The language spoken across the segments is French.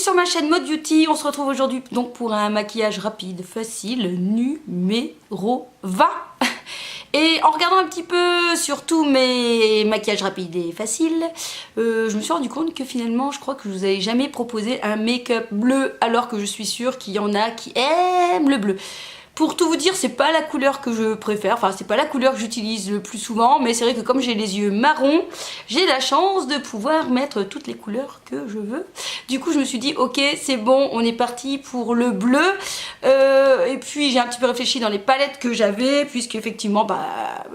sur ma chaîne Mode Beauty. On se retrouve aujourd'hui donc pour un maquillage rapide, facile, numéro 20. Et en regardant un petit peu surtout mes maquillages rapides et faciles, je me suis rendu compte que finalement je crois que je vous avais jamais proposé un make-up bleu, alors que je suis sûre qu'il y en a qui aiment le bleu. Pour tout vous dire, c'est pas la couleur que je préfère, enfin c'est pas la couleur que j'utilise le plus souvent, mais c'est vrai que comme j'ai les yeux marrons, j'ai la chance de pouvoir mettre toutes les couleurs que je veux. Du coup je me suis dit ok, c'est bon, on est parti pour le bleu. Et puis j'ai un petit peu réfléchi dans les palettes que j'avais, puisque effectivement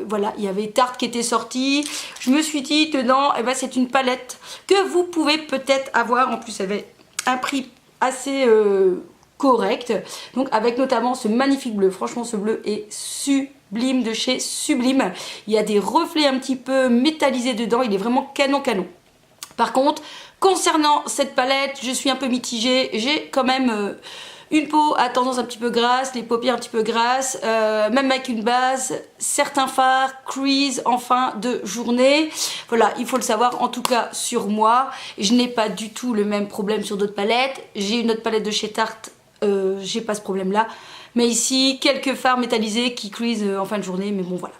voilà, il y avait Tarte qui était sortie. Je me suis dit dedans, c'est une palette que vous pouvez peut-être avoir, en plus elle avait un prix assez correct, donc avec notamment ce magnifique bleu. Franchement ce bleu est sublime, de chez Sublime. Il y a des reflets un petit peu métallisés dedans, il est vraiment canon. Par contre concernant cette palette, je suis un peu mitigée. J'ai quand même une peau à tendance un petit peu grasse, les paupières un petit peu grasses, même avec une base, certains fards, crease en fin de journée. Voilà, il faut le savoir, en tout cas sur moi. Je n'ai pas du tout le même problème sur d'autres palettes. J'ai une autre palette de chez Tarte, j'ai pas ce problème là, mais ici quelques fards métallisés qui crease en fin de journée, mais bon voilà,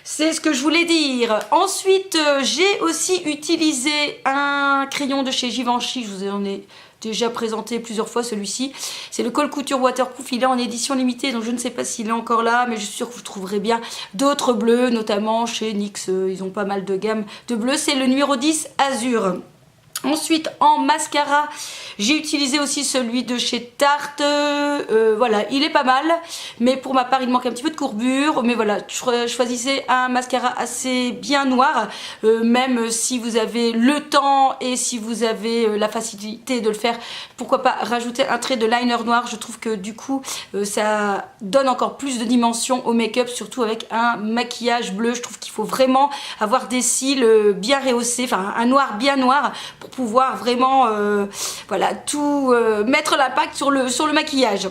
c'est ce que je voulais dire. Ensuite j'ai aussi utilisé un crayon de chez Givenchy, je vous en ai déjà présenté plusieurs fois. Celui-ci c'est le Col Couture Waterproof, il est en édition limitée, donc je ne sais pas s'il est encore là, mais je suis sûre que vous trouverez bien d'autres bleus, notamment chez NYX, ils ont pas mal de gammes de bleus. C'est le numéro 10 Azur. Ensuite en mascara j'ai utilisé aussi celui de chez Tarte, voilà, il est pas mal, mais pour ma part il manque un petit peu de courbure, mais voilà, choisissez un mascara assez bien noir, même si vous avez le temps et si vous avez la facilité de le faire, pourquoi pas rajouter un trait de liner noir. Je trouve que du coup ça donne encore plus de dimension au make-up, surtout avec un maquillage bleu. Je trouve qu'il faut vraiment avoir des cils bien rehaussés, enfin un noir bien noir, pour pouvoir vraiment voilà, tout mettre l'impact sur le maquillage.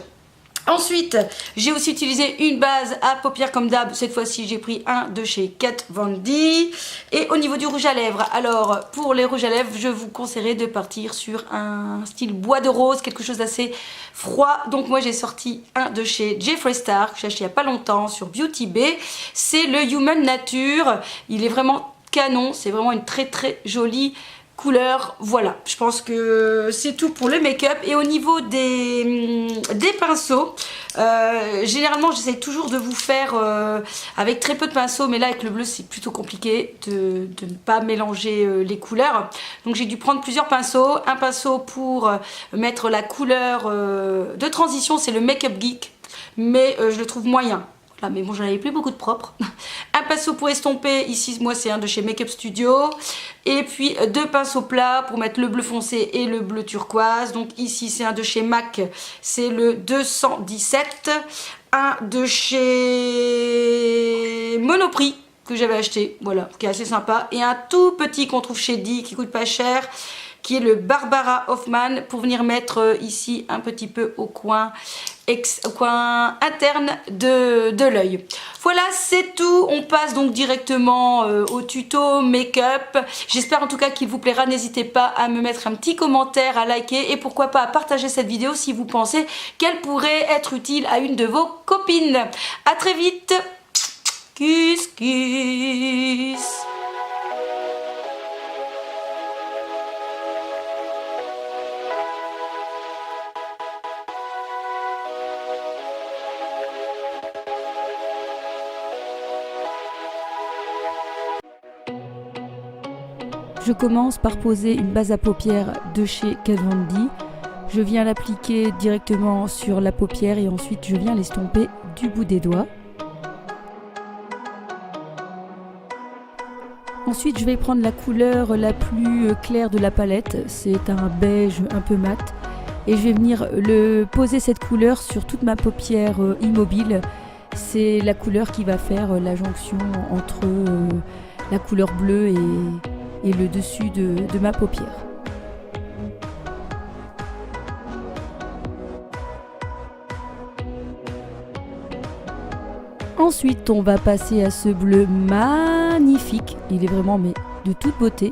Ensuite j'ai aussi utilisé une base à paupières comme d'hab. Cette fois-ci j'ai pris un de chez Kat Von D. Et au niveau du rouge à lèvres, alors pour les rouges à lèvres je vous conseillerais de partir sur un style bois de rose, quelque chose d'assez froid. Donc moi j'ai sorti un de chez Jeffree Star que j'ai acheté il n'y a pas longtemps sur Beauty Bay. C'est le Human Nature, il est vraiment canon, c'est vraiment une très jolie couleur. Voilà, je pense que c'est tout pour le make-up. Et au niveau des pinceaux, généralement j'essaie toujours de vous faire avec très peu de pinceaux, mais là avec le bleu c'est plutôt compliqué de ne pas mélanger les couleurs. Donc j'ai dû prendre plusieurs pinceaux. Un pinceau pour mettre la couleur de transition, c'est le Make-up Geek, mais je le trouve moyen. Là, mais bon, j'en avais plus beaucoup de propres. Un pinceau pour estomper, ici moi c'est un de chez Makeup Studio. Et puis deux pinceaux plats pour mettre le bleu foncé et le bleu turquoise. Donc ici c'est un de chez MAC, c'est le 217. Un de chez Monoprix que j'avais acheté, voilà, qui est assez sympa. Et un tout petit qu'on trouve chez D qui coûte pas cher, qui est le Barbara Hoffman, pour venir mettre ici un petit peu au coin interne de l'œil. Voilà, c'est tout. On passe donc directement au tuto make-up. J'espère en tout cas qu'il vous plaira. N'hésitez pas à me mettre un petit commentaire, à liker et pourquoi pas à partager cette vidéo si vous pensez qu'elle pourrait être utile à une de vos copines. À très vite. Kiss kiss. Je commence par poser une base à paupières de chez Kat Von D. Je viens l'appliquer directement sur la paupière et ensuite je viens l'estomper du bout des doigts. Ensuite je vais prendre la couleur la plus claire de la palette, c'est un beige un peu mat. Et je vais venir poser cette couleur sur toute ma paupière immobile. C'est la couleur qui va faire la jonction entre la couleur bleue et le dessus de ma paupière. Ensuite on va passer à ce bleu magnifique, il est vraiment mais de toute beauté,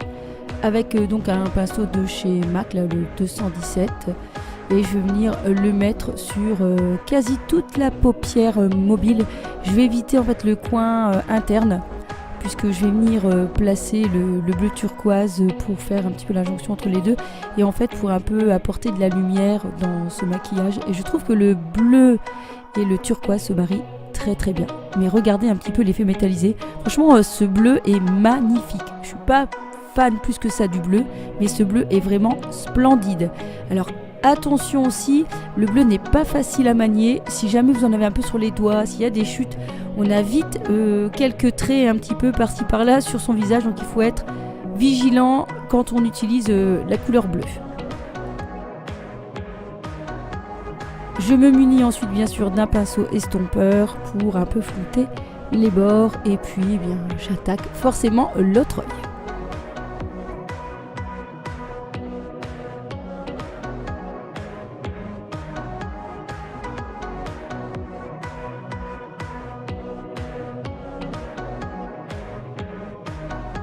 avec donc un pinceau de chez MAC, là, le 217. Et je vais venir le mettre sur quasi toute la paupière mobile. Je vais éviter en fait le coin interne, puisque je vais venir placer le bleu turquoise pour faire un petit peu la jonction entre les deux. Et en fait pour un peu apporter de la lumière dans ce maquillage. Et je trouve que le bleu et le turquoise se marient très très bien. Mais regardez un petit peu l'effet métallisé. Franchement ce bleu est magnifique. Je suis pas fan plus que ça du bleu, mais ce bleu est vraiment splendide. Alors attention aussi, le bleu n'est pas facile à manier. Si jamais vous en avez un peu sur les doigts, s'il y a des chutes, on a vite quelques traits un petit peu par-ci par-là sur son visage. Donc il faut être vigilant quand on utilise la couleur bleue. Je me munis ensuite bien sûr d'un pinceau estompeur pour un peu flouter les bords. Et puis eh bien, j'attaque forcément l'autre œil.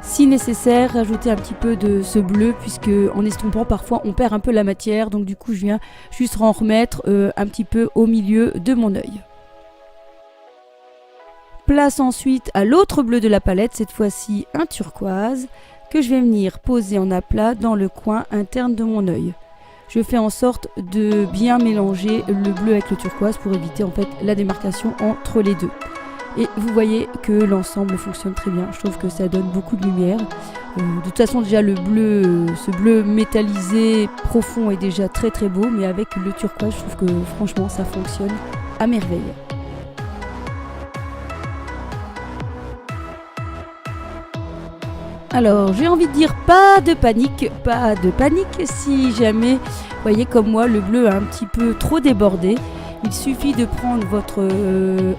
Si nécessaire, rajouter un petit peu de ce bleu, puisque en estompant parfois on perd un peu la matière, donc du coup je viens juste en remettre un petit peu au milieu de mon œil. Place ensuite à l'autre bleu de la palette, cette fois-ci un turquoise, que je vais venir poser en aplat dans le coin interne de mon œil. Je fais en sorte de bien mélanger le bleu avec le turquoise pour éviter en fait la démarcation entre les deux. Et vous voyez que l'ensemble fonctionne très bien. Je trouve que ça donne beaucoup de lumière. De toute façon déjà le bleu, ce bleu métallisé profond est déjà très très beau. Mais avec le turquoise, je trouve que franchement ça fonctionne à merveille. Alors j'ai envie de dire pas de panique si jamais, vous voyez comme moi, le bleu a un petit peu trop débordé. Il suffit de prendre votre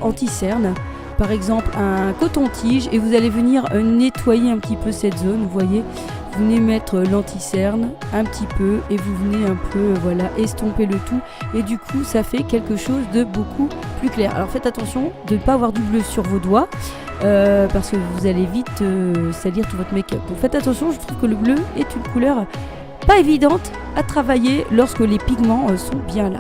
anti-cerne, par exemple un coton-tige, et vous allez venir nettoyer un petit peu cette zone. Vous voyez, vous venez mettre l'anti-cerne un petit peu et vous venez un peu voilà, estomper le tout, et du coup ça fait quelque chose de beaucoup plus clair. Alors faites attention de ne pas avoir du bleu sur vos doigts parce que vous allez vite salir tout votre make-up. Donc faites attention, je trouve que le bleu est une couleur pas évidente à travailler lorsque les pigments sont bien là.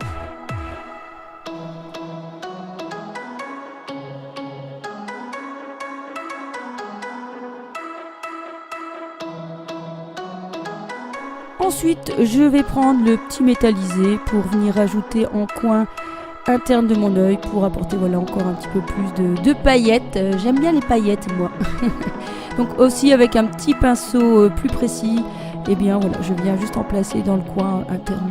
Ensuite, je vais prendre le petit métallisé pour venir ajouter en coin interne de mon œil pour apporter voilà, encore un petit peu plus de paillettes. J'aime bien les paillettes moi. Donc aussi avec un petit pinceau plus précis, et bien voilà, je viens juste en placer dans le coin interne.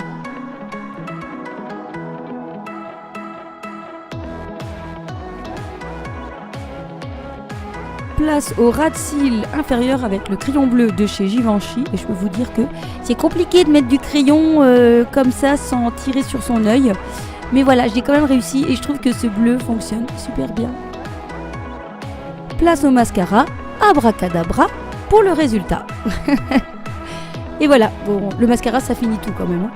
Place au ras de cils inférieur avec le crayon bleu de chez Givenchy, et je peux vous dire que c'est compliqué de mettre du crayon comme ça sans tirer sur son œil, mais voilà, j'ai quand même réussi et je trouve que ce bleu fonctionne super bien. Place au mascara, abracadabra pour le résultat. Et voilà, bon, le mascara ça finit tout quand même, hein.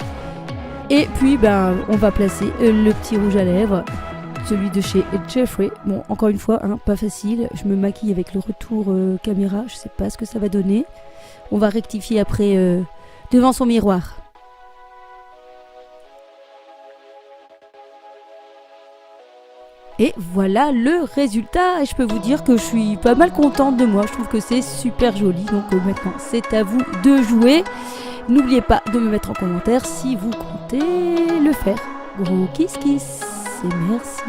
Et puis ben on va placer le petit rouge à lèvres, celui de chez Jeffree. Bon, encore une fois, hein, pas facile. Je me maquille avec le retour caméra. Je sais pas ce que ça va donner. On va rectifier après devant son miroir. Et voilà le résultat. Et je peux vous dire que je suis pas mal contente de moi. Je trouve que c'est super joli. Donc maintenant, c'est à vous de jouer. N'oubliez pas de me mettre en commentaire si vous comptez le faire. Gros kiss kiss. Et merci.